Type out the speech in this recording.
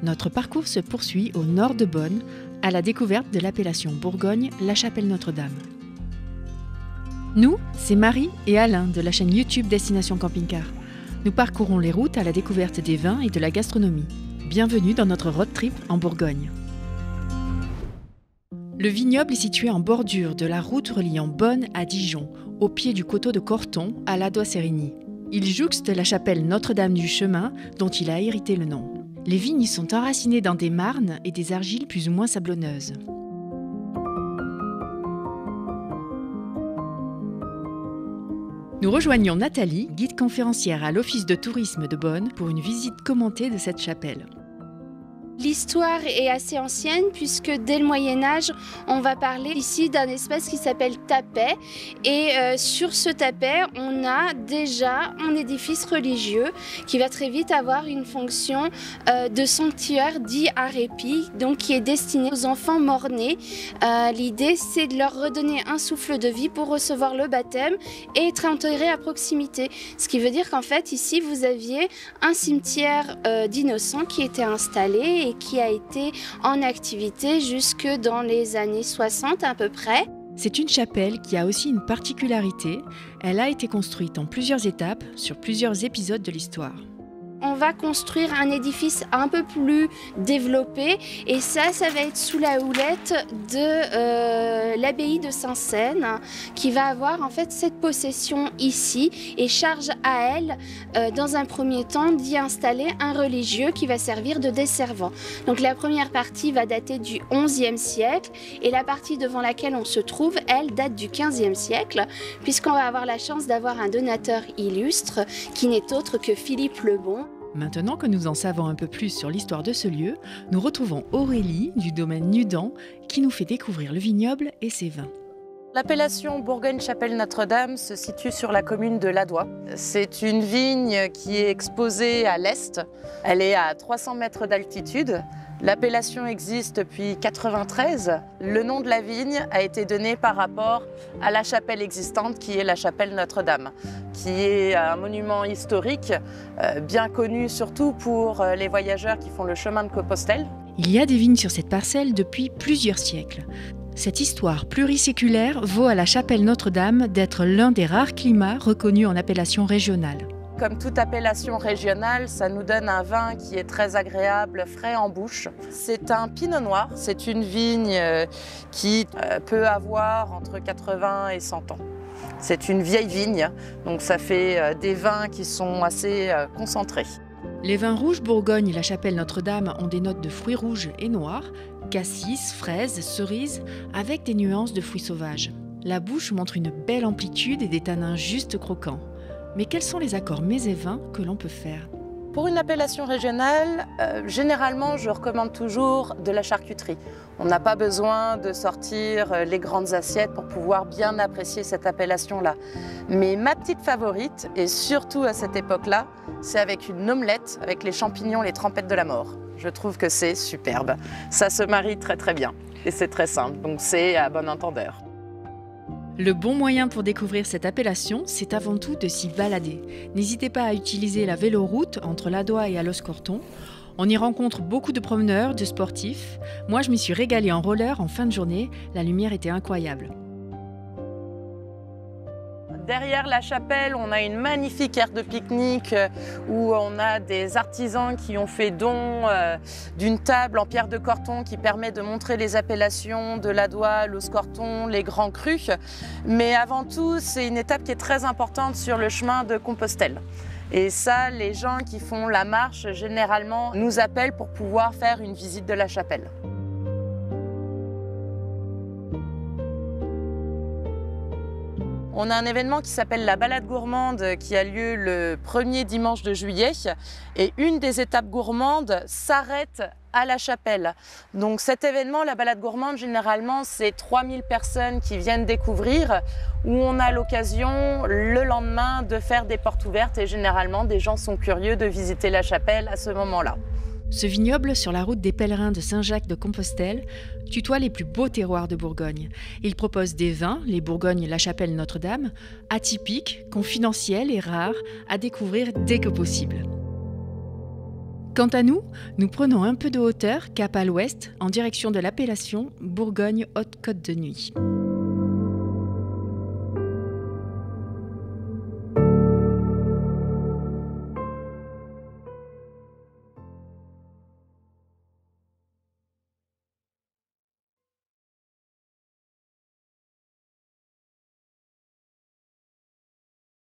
Notre parcours se poursuit au nord de Bonn, à la découverte de l'appellation Bourgogne La Chapelle Notre-Dame. Nous, c'est Marie et Alain de la chaîne YouTube Destination Camping-Car. Nous parcourons les routes à la découverte des vins et de la gastronomie. Bienvenue dans notre road trip en Bourgogne. Le vignoble est situé en bordure de la route reliant Bonn à Dijon, au pied du coteau de Corton à Ladois-Sérigny. Il jouxte la chapelle Notre-Dame du Chemin, dont il a hérité le nom. Les vignes sont enracinées dans des marnes et des argiles plus ou moins sablonneuses. Nous rejoignons Nathalie, guide conférencière à l'Office de tourisme de Bonn, pour une visite commentée de cette chapelle. L'histoire est assez ancienne puisque dès le Moyen-Âge, on va parler ici d'un espace qui s'appelle Tapet. Et sur ce tapet, on a déjà un édifice religieux qui va très vite avoir une fonction de sanctuaire dit à répit, donc qui est destiné aux enfants mort-nés. L'idée, c'est de leur redonner un souffle de vie pour recevoir le baptême et être enterrés à proximité. Ce qui veut dire qu'en fait, ici, vous aviez un cimetière d'innocents qui était installé et qui a été en activité jusque dans les années 60 à peu près. C'est une chapelle qui a aussi une particularité. Elle a été construite en plusieurs étapes sur plusieurs épisodes de l'histoire. On va construire un édifice un peu plus développé et ça va être sous la houlette de l'abbaye de Saint-Seine qui va avoir en fait cette possession ici et charge à elle dans un premier temps d'y installer un religieux qui va servir de desservant. Donc la première partie va dater du XIe siècle et la partie devant laquelle on se trouve, elle, date du XVe siècle puisqu'on va avoir la chance d'avoir un donateur illustre qui n'est autre que Philippe le Bon. Maintenant que nous en savons un peu plus sur l'histoire de ce lieu, nous retrouvons Aurélie du domaine Nudan qui nous fait découvrir le vignoble et ses vins. L'appellation Bourgogne-Chapelle Notre-Dame se situe sur la commune de Ladois. C'est une vigne qui est exposée à l'est. Elle est à 300 mètres d'altitude. L'appellation existe depuis 1993. Le nom de la vigne a été donné par rapport à la chapelle existante qui est la chapelle Notre-Dame, qui est un monument historique bien connu surtout pour les voyageurs qui font le chemin de Compostelle. Il y a des vignes sur cette parcelle depuis plusieurs siècles. Cette histoire pluriséculaire vaut à la chapelle Notre-Dame d'être l'un des rares climats reconnus en appellation régionale. Comme toute appellation régionale, ça nous donne un vin qui est très agréable, frais en bouche. C'est un pinot noir, c'est une vigne qui peut avoir entre 80 et 100 ans. C'est une vieille vigne, donc ça fait des vins qui sont assez concentrés. Les vins rouges Bourgogne et la chapelle Notre-Dame ont des notes de fruits rouges et noirs, cassis, fraises, cerises, avec des nuances de fruits sauvages. La bouche montre une belle amplitude et des tanins juste croquants. Mais quels sont les accords mets et vins que l'on peut faire ? Pour une appellation régionale, généralement, je recommande toujours de la charcuterie. On n'a pas besoin de sortir les grandes assiettes pour pouvoir bien apprécier cette appellation-là. Mais ma petite favorite, et surtout à cette époque-là, c'est avec une omelette, avec les champignons, les trempettes de la mort. Je trouve que c'est superbe. Ça se marie très très bien et c'est très simple, donc c'est à bon entendeur. Le bon moyen pour découvrir cette appellation, c'est avant tout de s'y balader. N'hésitez pas à utiliser la véloroute entre Ladois et Alost-Corton. On y rencontre beaucoup de promeneurs, de sportifs. Moi, je m'y suis régalée en roller en fin de journée. La lumière était incroyable. Derrière la chapelle, on a une magnifique aire de pique-nique où on a des artisans qui ont fait don d'une table en pierre de Corton qui permet de montrer les appellations de Ladois, Alost-Corton, les grands crus. Mais avant tout, c'est une étape qui est très importante sur le chemin de Compostelle. Et ça, les gens qui font la marche, généralement, nous appellent pour pouvoir faire une visite de la chapelle. On a un événement qui s'appelle la balade gourmande qui a lieu le premier dimanche de juillet et une des étapes gourmandes s'arrête à la chapelle. Donc cet événement, la balade gourmande, généralement c'est 3000 personnes qui viennent découvrir où on a l'occasion le lendemain de faire des portes ouvertes et généralement des gens sont curieux de visiter la chapelle à ce moment-là. Ce vignoble, sur la route des pèlerins de Saint-Jacques-de-Compostelle, tutoie les plus beaux terroirs de Bourgogne. Il propose des vins, les Bourgognes La Chapelle Notre-Dame, atypiques, confidentiels et rares, à découvrir dès que possible. Quant à nous, nous prenons un peu de hauteur, cap à l'ouest, en direction de l'appellation Bourgogne-Haute-Côte de Nuit.